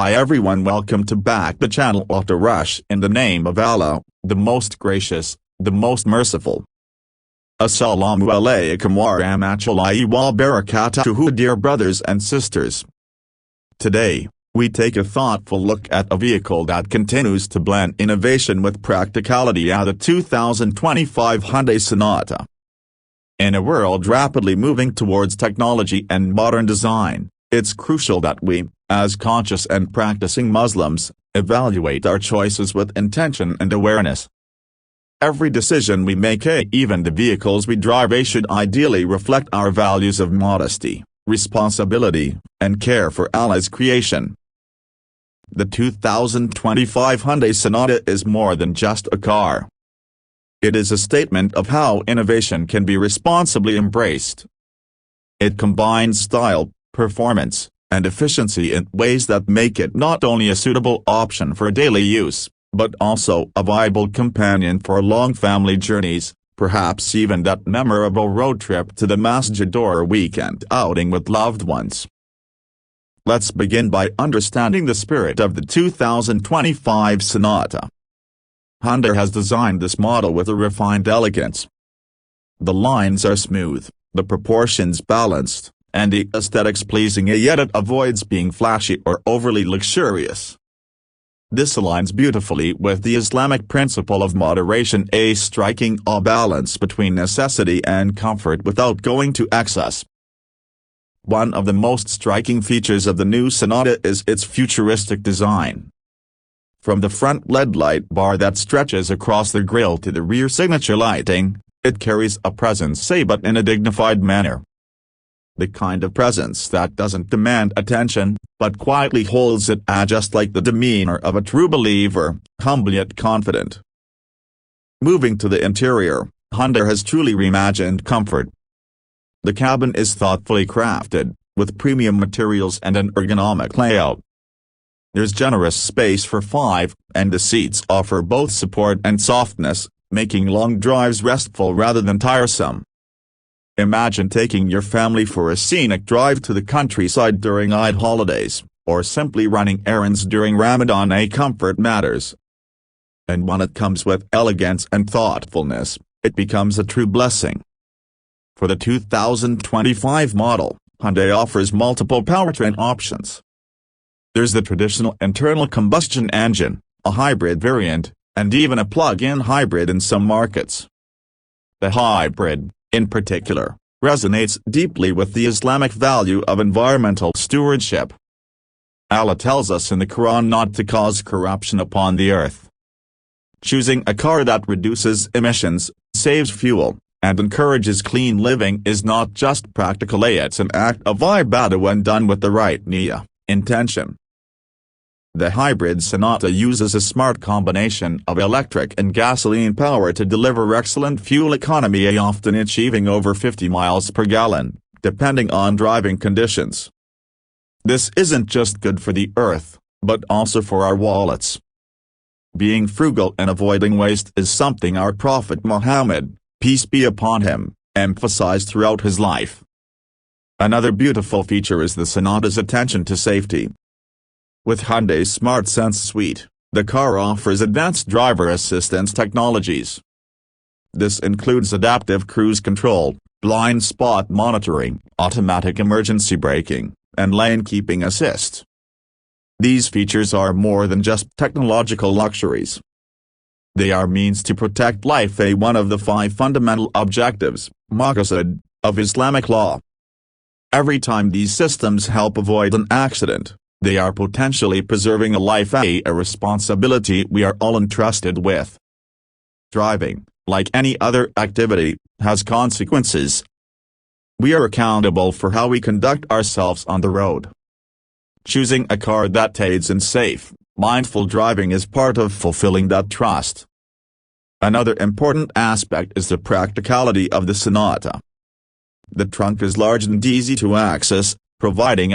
Hi everyone, welcome to back the channel Auto Rush. In the name of Allah, the most gracious, the most merciful. Assalamu alaikum wa rahmatullahi wa barakatuhu, dear brothers and sisters. Today, we take a thoughtful look at a vehicle that continues to blend innovation with practicality, the 2025 Hyundai Sonata. In a world rapidly moving towards technology and modern design, it's crucial that we, as conscious and practicing Muslims, evaluate our choices with intention and awareness. Every decision we make, even the vehicles we drive, should ideally reflect our values of modesty, responsibility, and care for Allah's creation. The 2025 Hyundai Sonata is more than just a car. It is a statement of how innovation can be responsibly embraced. It combines style, performance, and efficiency in ways that make it not only a suitable option for daily use, but also a viable companion for long family journeys, perhaps even that memorable road trip to the masjid or weekend outing with loved ones. Let's begin by understanding the spirit of the 2025 Sonata. Hyundai has designed this model with a refined elegance. The lines are smooth, the proportions balanced, and the aesthetics pleasing, yet it avoids being flashy or overly luxurious. This aligns beautifully with the Islamic principle of moderation, striking a balance between necessity and comfort without going to excess. One of the most striking features of the new Sonata is its futuristic design. From the front LED light bar that stretches across the grille to the rear signature lighting, it carries a presence, but in a dignified manner. The kind of presence that doesn't demand attention, but quietly holds it, just like the demeanor of a true believer, humble yet confident. Moving to the interior, Hyundai has truly reimagined comfort. The cabin is thoughtfully crafted, with premium materials and an ergonomic layout. There's generous space for 5, and the seats offer both support and softness, making long drives restful rather than tiresome. Imagine taking your family for a scenic drive to the countryside during Eid holidays, or simply running errands during Ramadan. Comfort matters. And when it comes with elegance and thoughtfulness, it becomes a true blessing. For the 2025 model, Hyundai offers multiple powertrain options. There's the traditional internal combustion engine, a hybrid variant, and even a plug-in hybrid in some markets. The hybrid, in particular, resonates deeply with the Islamic value of environmental stewardship. Allah tells us in the Quran not to cause corruption upon the earth. Choosing a car that reduces emissions, saves fuel, and encourages clean living is not just practical, it's an act of ibadah when done with the right niyyah, intention. The hybrid Sonata uses a smart combination of electric and gasoline power to deliver excellent fuel economy, often achieving over 50 miles per gallon, depending on driving conditions. This isn't just good for the earth, but also for our wallets. Being frugal and avoiding waste is something our Prophet Muhammad, peace be upon him, emphasized throughout his life. Another beautiful feature is the Sonata's attention to safety. With Hyundai's Smart Sense suite, the car offers advanced driver assistance technologies. This includes adaptive cruise control, blind spot monitoring, automatic emergency braking, and lane keeping assist. These features are more than just technological luxuries. They are means to protect life, one of the 5 fundamental objectives, maqasid, of Islamic law. Every time these systems help avoid an accident, they are potentially preserving a life, a responsibility we are all entrusted with. Driving, like any other activity, has consequences. We are accountable for how we conduct ourselves on the road. Choosing a car that aids in safe, mindful driving is part of fulfilling that trust. Another important aspect is the practicality of the Sonata. The trunk is large and easy to access, providing